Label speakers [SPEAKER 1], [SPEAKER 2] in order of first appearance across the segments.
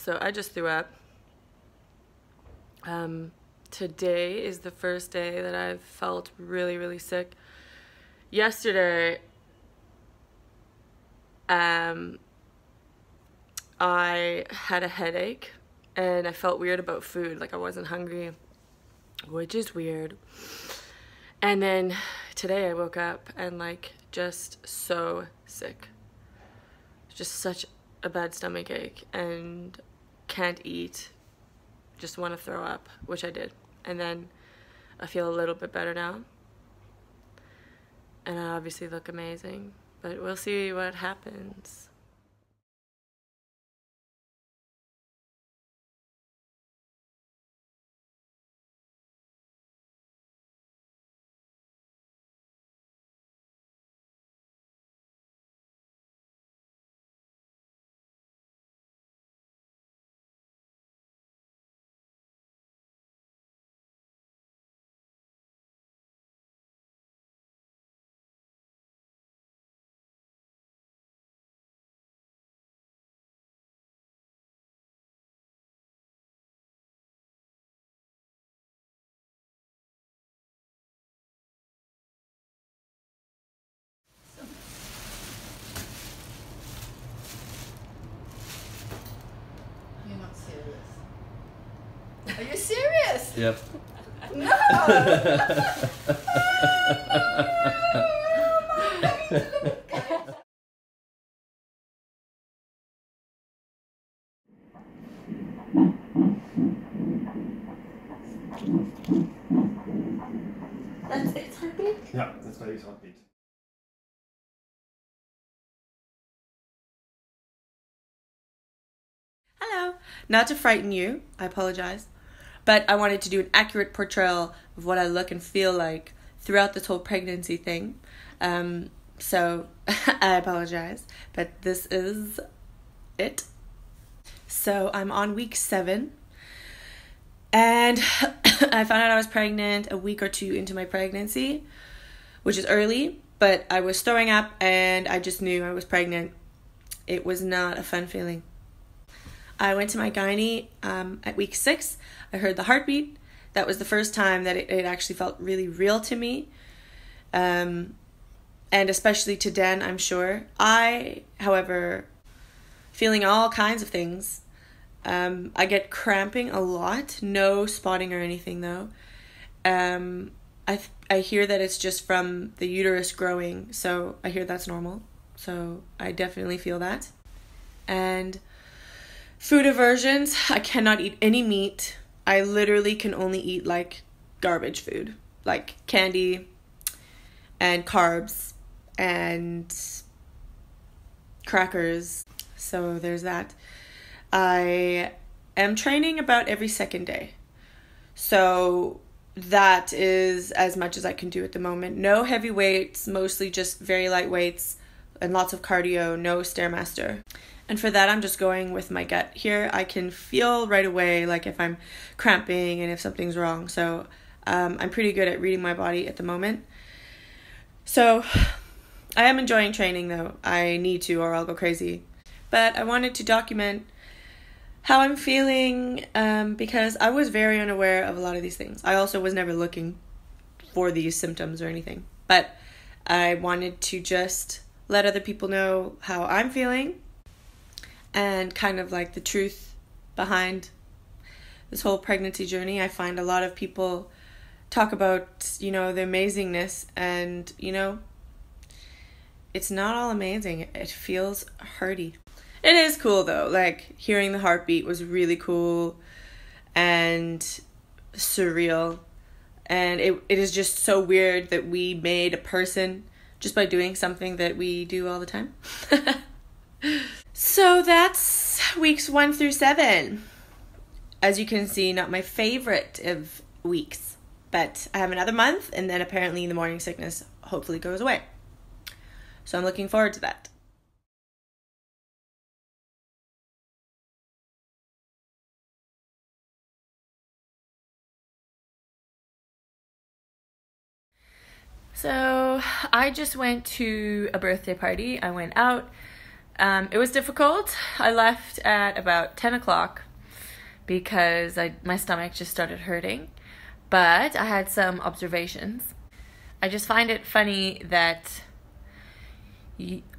[SPEAKER 1] So I just threw up. Today is the first day that I've felt really, really sick. Yesterday, I had a headache and I felt weird about food, like I wasn't hungry, which is weird. And then today I woke up and like just so sick. Just such a bad stomach ache and can't eat. Just want to throw up, which I did. And then I feel a little bit better now. And I obviously look amazing, but we'll see what happens.
[SPEAKER 2] You're not serious. Are you serious?
[SPEAKER 3] Yep.
[SPEAKER 2] No! That's its heartbeat?
[SPEAKER 3] Ja, that's my heartbeat.
[SPEAKER 1] Hello. Not to frighten you, I apologize, but I wanted to do an accurate portrayal of what I look and feel like throughout this whole pregnancy thing. So I apologize, but this is it. So I'm on week 7, and I found out I was pregnant a week or 2 into my pregnancy, which is early, but I was throwing up and I just knew I was pregnant. It was not a fun feeling. I went to my gynae at week 6. I heard the heartbeat. That was the first time that it actually felt really real to me. And especially to Den, I'm sure. I, however, feeling all kinds of things. I get cramping a lot. No spotting or anything though. I hear that it's just from the uterus growing. So I hear that's normal. So I definitely feel that. And food aversions, I cannot eat any meat. I literally can only eat like garbage food, like candy and carbs and crackers. So there's that. I am training about every second day. So that is as much as I can do at the moment. No heavy weights, mostly just very light weights and lots of cardio, no Stairmaster. And for that, I'm just going with my gut here. I can feel right away like if I'm cramping and if something's wrong. So I'm pretty good at reading my body at the moment. So I am enjoying training though. I need to or I'll go crazy. But I wanted to document how I'm feeling because I was very unaware of a lot of these things. I also was never looking for these symptoms or anything. But I wanted to just let other people know how I'm feeling and kind of like the truth behind this whole pregnancy journey. I find a lot of people talk about, the amazingness, and, it's not all amazing. It feels hurty. It is cool though. Like hearing the heartbeat was really cool and surreal. And it is just so weird that we made a person just by doing something that we do all the time. So that's weeks 1 through 7. As you can see, not my favorite of weeks, but I have another month, and then apparently the morning sickness hopefully goes away. So I'm looking forward to that. So I just went to a birthday party. I went out. It was difficult. I left at about 10 o'clock because my stomach just started hurting. But I had some observations. I just find it funny that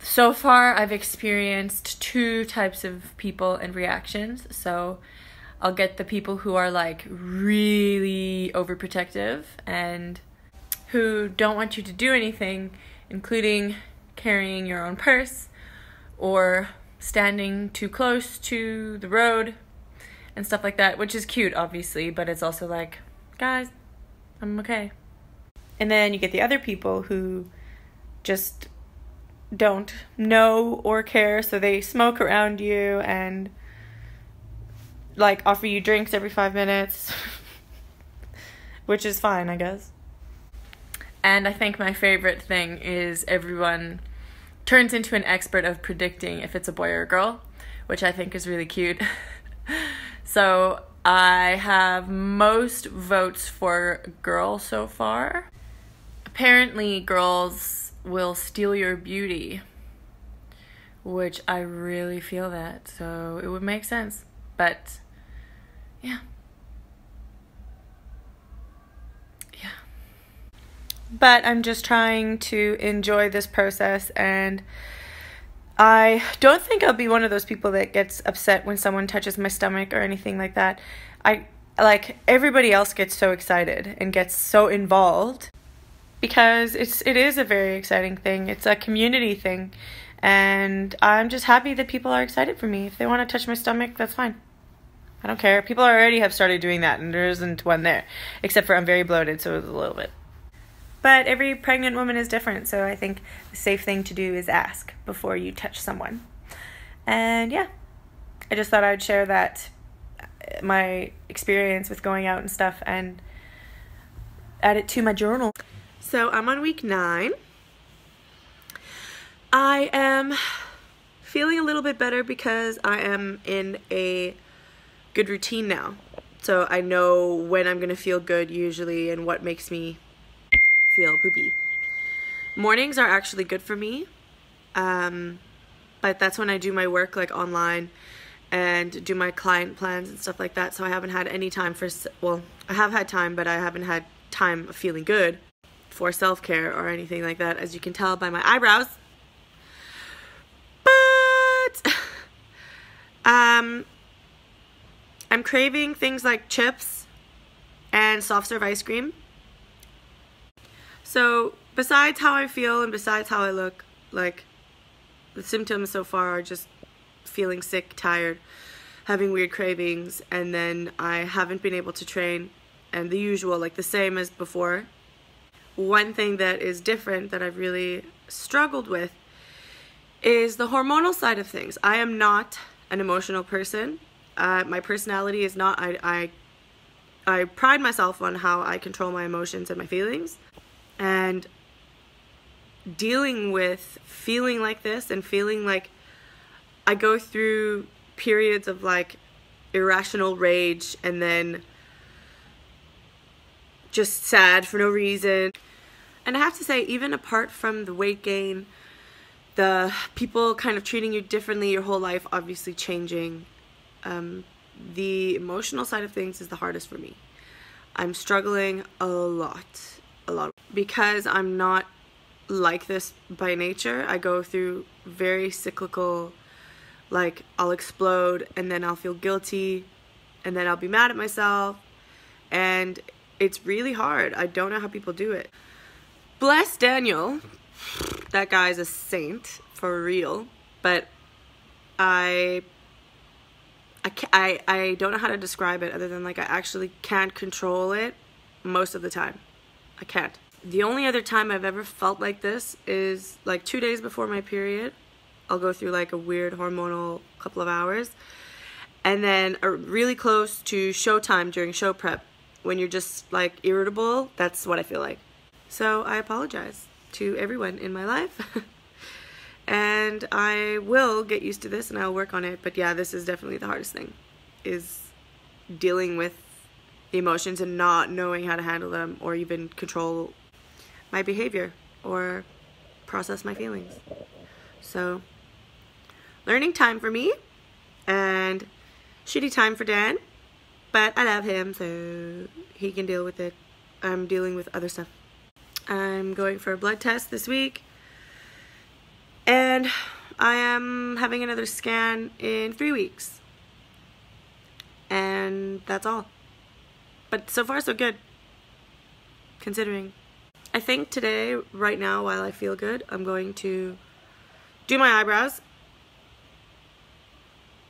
[SPEAKER 1] so far I've experienced two types of people and reactions. So I'll get the people who are like really overprotective and who don't want you to do anything, including carrying your own purse or standing too close to the road and stuff like that, which is cute, obviously, but it's also like, guys, I'm okay. And then you get the other people who just don't know or care, so they smoke around you and like offer you drinks every 5 minutes, which is fine, I guess. And I think my favorite thing is everyone turns into an expert of predicting if it's a boy or a girl, which I think is really cute. So I have most votes for girl so far. Apparently girls will steal your beauty, which I really feel that, so it would make sense. But yeah. But I'm just trying to enjoy this process, and I don't think I'll be one of those people that gets upset when someone touches my stomach or anything like that. Like everybody else gets so excited and gets so involved because it is a very exciting thing. It's a community thing, and I'm just happy that people are excited for me. If they want to touch my stomach, that's fine. I don't care. People already have started doing that, and there isn't one there, except for I'm very bloated, so it's a little bit. But every pregnant woman is different, so I think the safe thing to do is ask before you touch someone. And yeah, I just thought I'd share that, my experience with going out and stuff, and add it to my journal. So I'm on week 9. I am feeling a little bit better because I am in a good routine now. So I know when I'm going to feel good usually and what makes me feel poopy. Mornings are actually good for me, but that's when I do my work like online and do my client plans and stuff like that, so I haven't had any time for, well, I have had time, but I haven't had time of feeling good for self-care or anything like that, as you can tell by my eyebrows. But I'm craving things like chips and soft serve ice cream. So besides how I feel and besides how I look, like the symptoms so far are just feeling sick, tired, having weird cravings, and then I haven't been able to train, and the usual, like the same as before. One thing that is different that I've really struggled with is the hormonal side of things. I am not an emotional person. My personality is not. I pride myself on how I control my emotions and my feelings. And dealing with feeling like this and feeling like I go through periods of like irrational rage and then just sad for no reason. And I have to say, even apart from the weight gain, the people kind of treating you differently, your whole life obviously changing, the emotional side of things is the hardest for me. I'm struggling a lot. Because I'm not like this by nature. I go through very cyclical, like I'll explode and then I'll feel guilty and then I'll be mad at myself, and it's really hard. I don't know how people do it. Bless Daniel. That guy's a saint for real, but I don't know how to describe it other than like I actually can't control it most of the time. I can't. The only other time I've ever felt like this is like 2 days before my period. I'll go through like a weird hormonal couple of hours, and then really close to showtime during show prep when you're just like irritable. That's what I feel like. So I apologize to everyone in my life and I will get used to this and I'll work on it. But yeah, this is definitely the hardest thing, is dealing with the emotions and not knowing how to handle them or even control my behavior or process my feelings. So learning time for me and shitty time for Dan. But I love him, so he can deal with it. I'm dealing with other stuff. I'm going for a blood test this week. And I am having another scan in 3 weeks. And that's all. But so far, so good. Considering. I think today, right now, while I feel good, I'm going to do my eyebrows,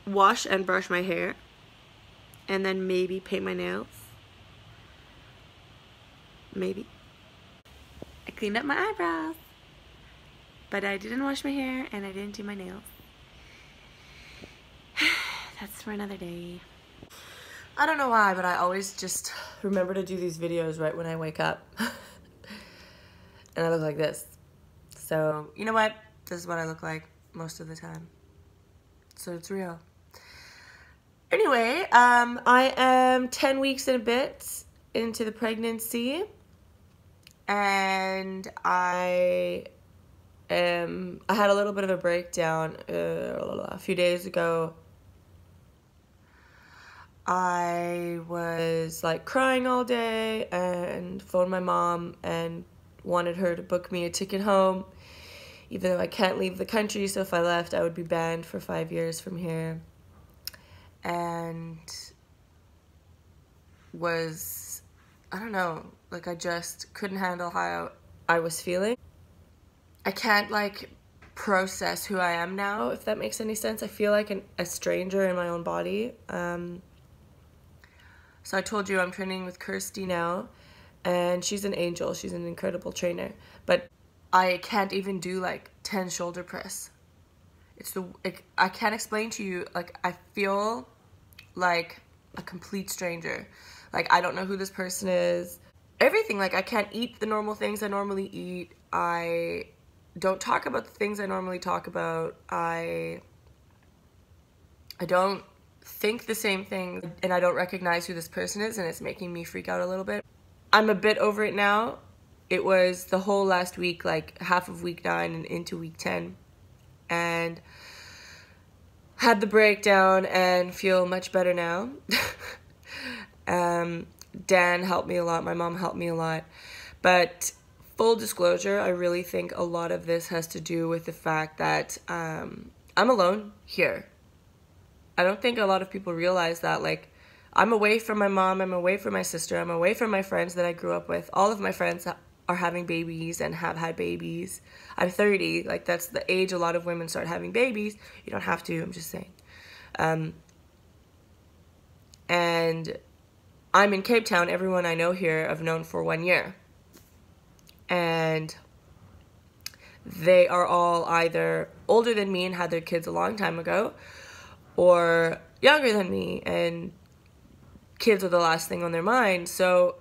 [SPEAKER 1] wash and brush my hair, and then maybe paint my nails. Maybe. I cleaned up my eyebrows, but I didn't wash my hair and I didn't do my nails. That's for another day. I don't know why, but I always just remember to do these videos right when I wake up. And I look like this. So, you know what? This is what I look like most of the time. So it's real. Anyway, I am 10 weeks and a bit into the pregnancy. And I had a little bit of a breakdown a few days ago. I was like crying all day and phoned my mom and wanted her to book me a ticket home, even though I can't leave the country, so if I left I would be banned for 5 years from here. And was, I don't know, like I just couldn't handle how I was feeling. I can't like process who I am now, if that makes any sense. I feel like a stranger in my own body. So I told you I'm training with Kirsty now, and she's an angel. She's an incredible trainer. But I can't even do like 10 shoulder press. I can't explain to you, like I feel like a complete stranger. Like I don't know who this person is. Everything, like I can't eat the normal things I normally eat. I don't talk about the things I normally talk about. I don't think the same thing, and I don't recognize who this person is, and it's making me freak out a little bit. I'm a bit over it now. It was the whole last week, like half of week 9 and into week 10, and had the breakdown and feel much better now. Dan helped me a lot, my mom helped me a lot, but full disclosure, I really think a lot of this has to do with the fact that I'm alone here. I don't think a lot of people realize that, like, I'm away from my mom, I'm away from my sister, I'm away from my friends that I grew up with. All of my friends are having babies and have had babies. I'm 30, like that's the age a lot of women start having babies. You don't have to, I'm just saying. And I'm in Cape Town. Everyone I know here I've known for 1 year. And they are all either older than me and had their kids a long time ago, or younger than me, and kids are the last thing on their mind. So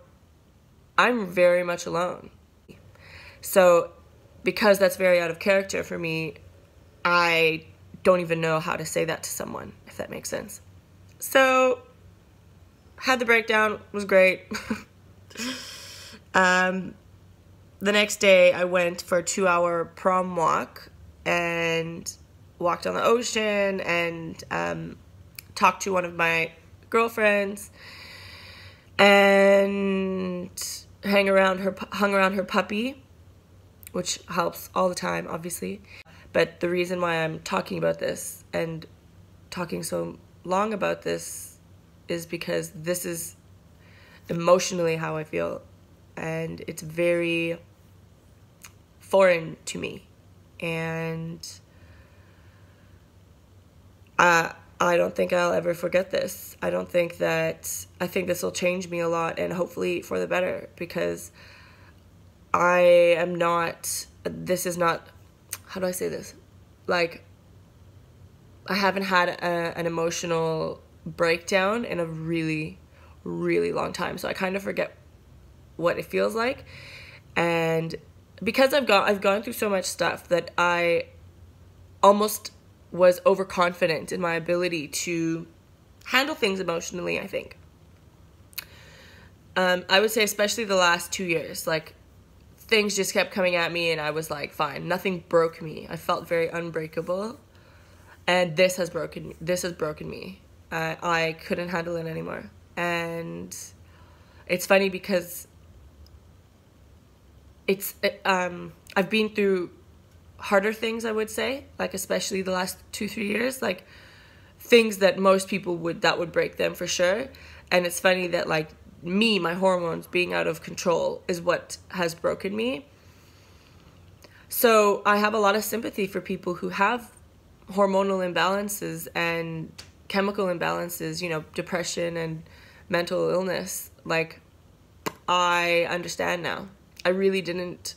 [SPEAKER 1] I'm very much alone. So because that's very out of character for me, I don't even know how to say that to someone, if that makes sense. So had the breakdown, was great. The next day I went for a 2-hour prom walk and walked on the ocean and talked to one of my girlfriends and hung around her puppy, which helps all the time, obviously. But the reason why I'm talking about this and talking so long about this is because this is emotionally how I feel, and it's very foreign to me, and I don't think I'll ever forget this. I think this will change me a lot, and hopefully for the better, because this is not, how do I say this? Like, I haven't had an emotional breakdown in a really, really long time, so I kind of forget what it feels like. And because I've gone through so much stuff that I almost was overconfident in my ability to handle things emotionally, I think. I would say especially the last 2 years, like, things just kept coming at me and I was like, fine, nothing broke me. I felt very unbreakable. And this has broken me. I couldn't handle it anymore. And it's funny because I've been through harder things, I would say, like especially the last 2-3 years, like things that most people would break them for sure. And it's funny that like my hormones being out of control is what has broken me. So I have a lot of sympathy for people who have hormonal imbalances and chemical imbalances, you know, depression and mental illness. Like, I understand now. I really didn't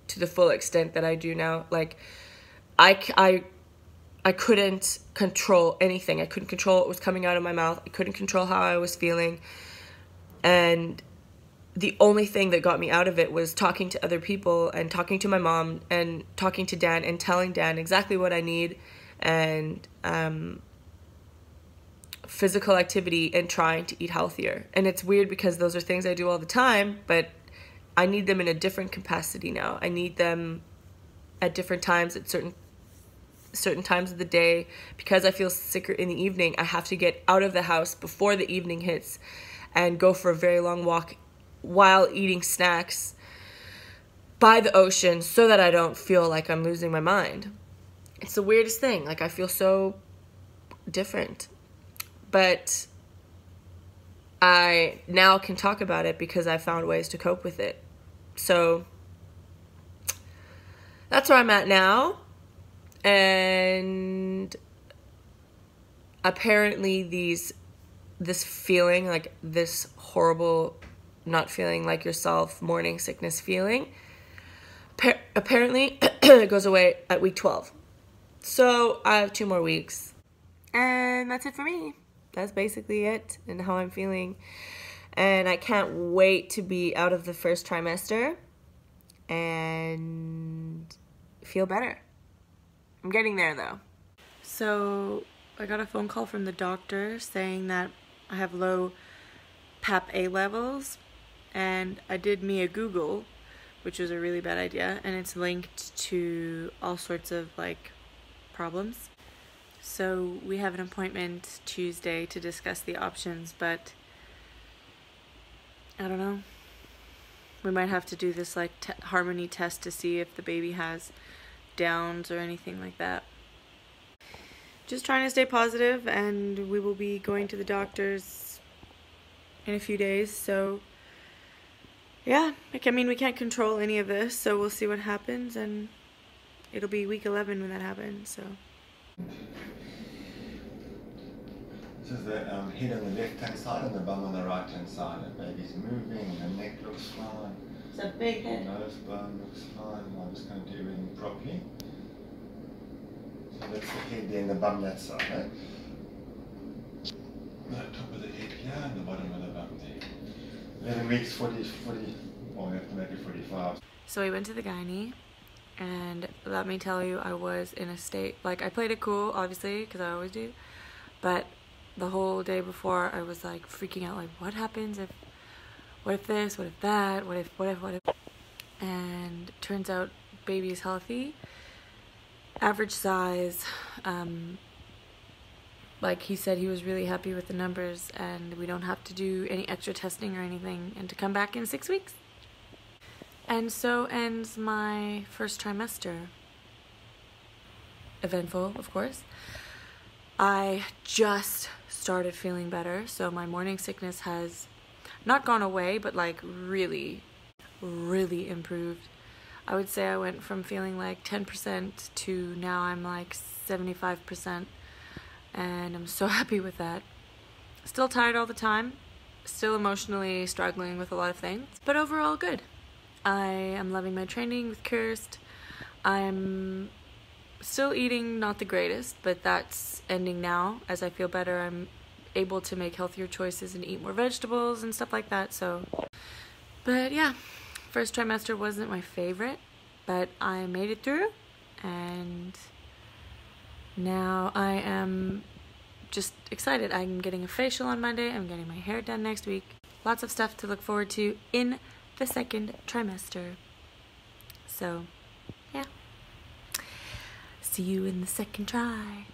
[SPEAKER 1] to the full extent that I do now. Like, I couldn't control anything. I couldn't control what was coming out of my mouth. I couldn't control how I was feeling. And the only thing that got me out of it was talking to other people and talking to my mom and talking to Dan and telling Dan exactly what I need, and physical activity and trying to eat healthier. And it's weird because those are things I do all the time, but I need them in a different capacity now. I need them at different times, at certain times of the day. Because I feel sicker in the evening, I have to get out of the house before the evening hits and go for a very long walk while eating snacks by the ocean so that I don't feel like I'm losing my mind. It's the weirdest thing. Like, I feel so different. But I now can talk about it because I found ways to cope with it. So that's where I'm at now. And apparently this feeling, like this horrible not feeling like yourself, morning sickness feeling, apparently it goes away at week 12. So I have 2 more weeks. And that's it for me. That's basically it and how I'm feeling. And I can't wait to be out of the first trimester and feel better. I'm getting there though. So I got a phone call from the doctor saying that I have low PAP-A levels, and I did me a Google, which was a really bad idea, and it's linked to all sorts of like problems. So we have an appointment Tuesday to discuss the options, but I don't know. We might have to do this like harmony test to see if the baby has Downs or anything like that. Just trying to stay positive, and we will be going to the doctors in a few days. So yeah, I mean, we can't control any of this, so we'll see what happens, and it'll be week 11 when that happens. So
[SPEAKER 3] this is the head on the left hand side and the bum on the right hand side. The baby's moving, the neck looks fine.
[SPEAKER 1] it's a big head.
[SPEAKER 3] Nose bone looks fine. I'm just going to do everything properly. So that's the head there and the bum that side, eh? The top of the head here and the bottom of the bum there. 11 weeks, 40, well, we have to make it 45.
[SPEAKER 1] So we went to the gynae, and let me tell you, I was in a state, like, I played it cool, obviously, because I always do, but the whole day before, I was like freaking out, like, what happens if, what if this, what if that, what if, and turns out baby is healthy, average size. Like he said, he was really happy with the numbers, and we don't have to do any extra testing or anything, and to come back in 6 weeks. And so ends my first trimester. Eventful, of course. I just started feeling better, so my morning sickness has not gone away, but like really, really improved. I would say I went from feeling like 10% to now I'm like 75%, and I'm so happy with that. Still tired all the time, still emotionally struggling with a lot of things, but overall good. I am loving my training with Kirst. I'm still eating not the greatest, but that's ending now. As I feel better, I'm able to make healthier choices and eat more vegetables and stuff like that. So, but yeah, first trimester wasn't my favorite, but I made it through, and now I am just excited. I'm getting a facial on Monday. I'm getting my hair done next week. Lots of stuff to look forward to in the second trimester. So, yeah. See you in the second try.